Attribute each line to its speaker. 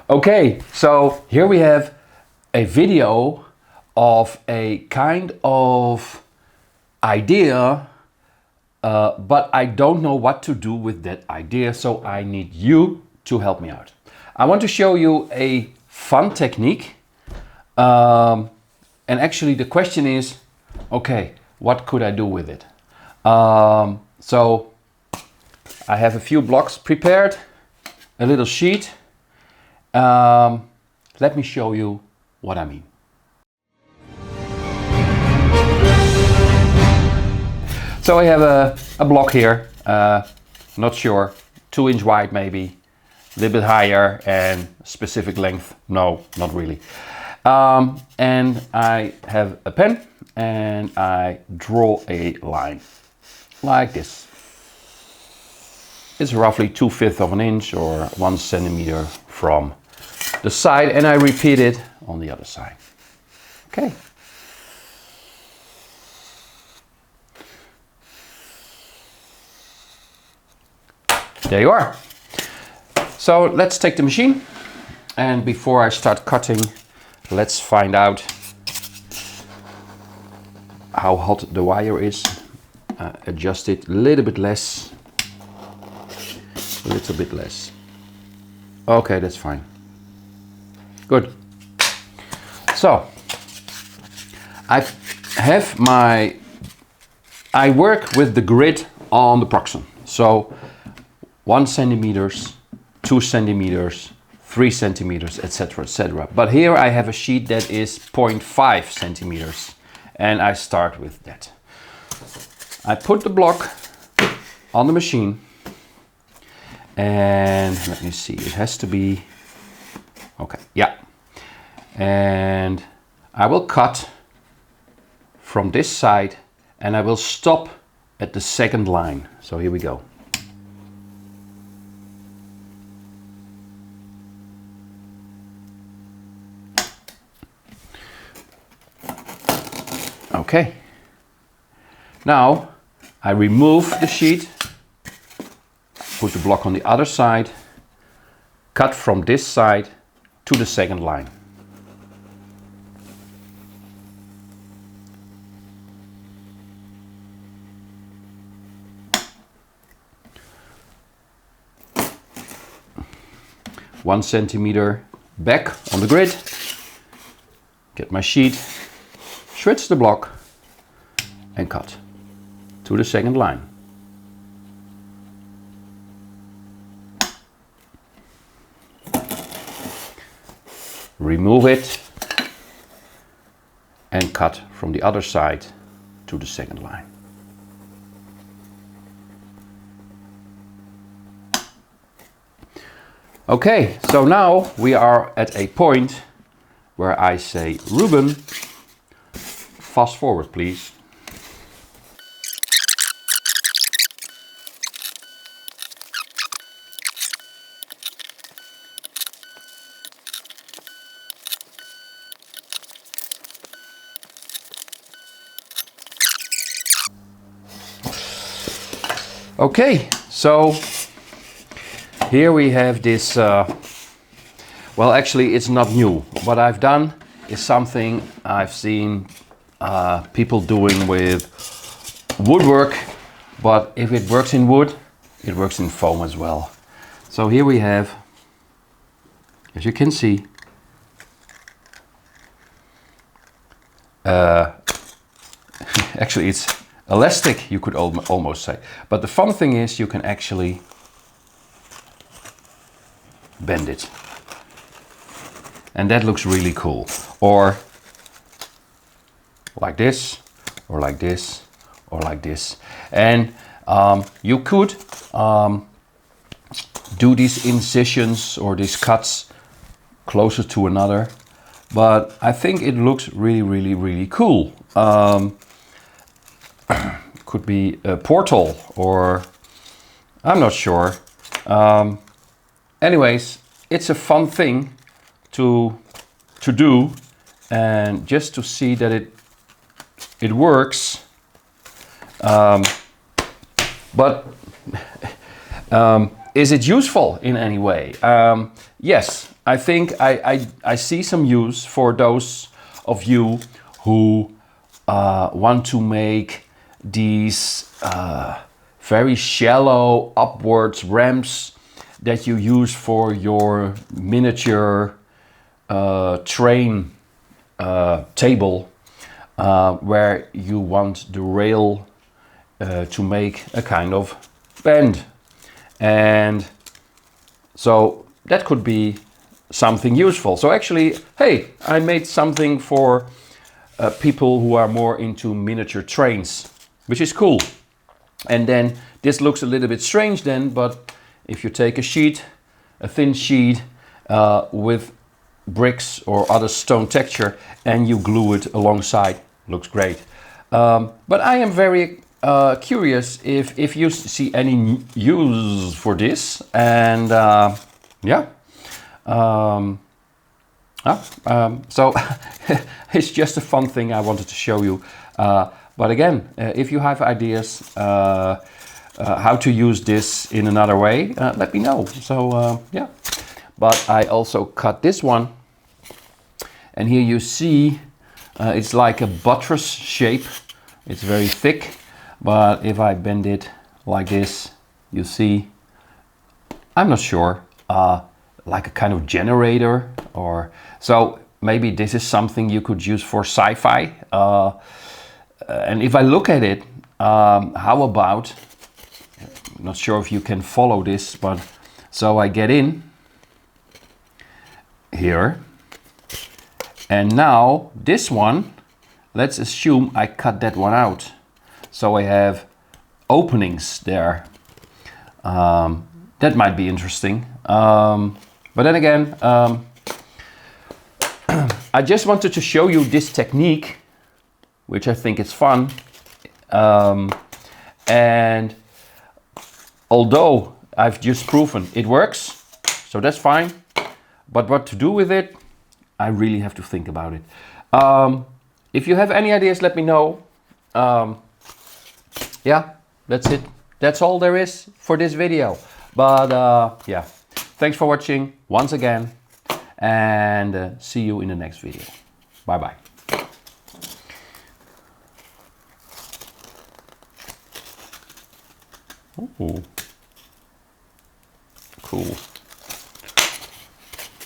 Speaker 1: Okay, so here we have a video of a kind of idea, but I don't know what to do with that idea, so I need you to help me out. I want to show you a fun technique, and actually the question is, okay, what could I do with it? So I have a few blocks prepared, a little sheet. Let me show you what I mean. So I have a block here, not sure, 2 inch wide maybe, a little bit higher, and specific length, no, not really. And I have a pen and I draw a line like this. It's roughly 2/5 of an inch or 1 centimeter from the side, and I repeat it on the other side. Okay. There you are. So let's take the machine, and before I start cutting, let's find out how hot the wire is. Adjust it a little bit less. A little bit less. Okay, that's fine. Good. So I work with the grid on the Proxen. So 1 centimeters, 2 centimeters, 3 centimeters, etc., etc. But here I have a sheet that is 0.5 centimeters, and I start with that. I put the block on the machine, and let me see, it has to be, okay, yeah. And I will cut from this side, and I will stop at the second line. So here we go. Okay. Now I remove the sheet, put the block on the other side, cut from this side to the second line. One centimeter back on the grid, get my sheet, switch the block and cut to the second line. Remove it and cut from the other side to the second line. Okay, so now we are at a point where I say, Ruben, fast forward please. Okay, so here we have this, well actually it's not new. What I've done is something I've seen people doing with woodwork, but if it works in wood, it works in foam as well. So here we have, as you can see, actually it's elastic, you could almost say. But the fun thing is you can actually bend it. And that looks really cool. Or like this, or like this, or like this. And you could do these incisions or these cuts closer to another. But I think it looks really, really, really cool. Could be a portal, or I'm not sure. Anyways, it's a fun thing to do, and just to see that it works. But is it useful in any way? Yes, I think I see some use for those of you who want to make these very shallow upwards ramps that you use for your miniature train table, where you want the rail to make a kind of bend. And so that could be something useful. So actually, hey, I made something for people who are more into miniature trains, which is cool. And then this looks a little bit strange then, but if you take a sheet, a thin sheet with bricks or other stone texture, and you glue it alongside, looks great. But I am very curious if you see any use for this, and yeah. So it's just a fun thing I wanted to show you. But again, if you have ideas how to use this in another way, let me know. So yeah. But I also cut this one, and here you see it's like a buttress shape. It's very thick, but if I bend it like this, you see, I'm not sure, like a kind of generator, or so maybe this is something you could use for sci-fi. And if I look at it, how about, I'm not sure if you can follow this, but so I get in here, and now this one, let's assume I cut that one out, so I have openings there. That might be interesting, but then again, I just wanted to show you this technique, which I think is fun, and although I've just proven it works, so that's fine. But what to do with it, I really have to think about it. If you have any ideas, let me know. Yeah, that's it. That's all there is for this video. But yeah, thanks for watching once again, and see you in the next video. Bye bye. Ooh. Cool.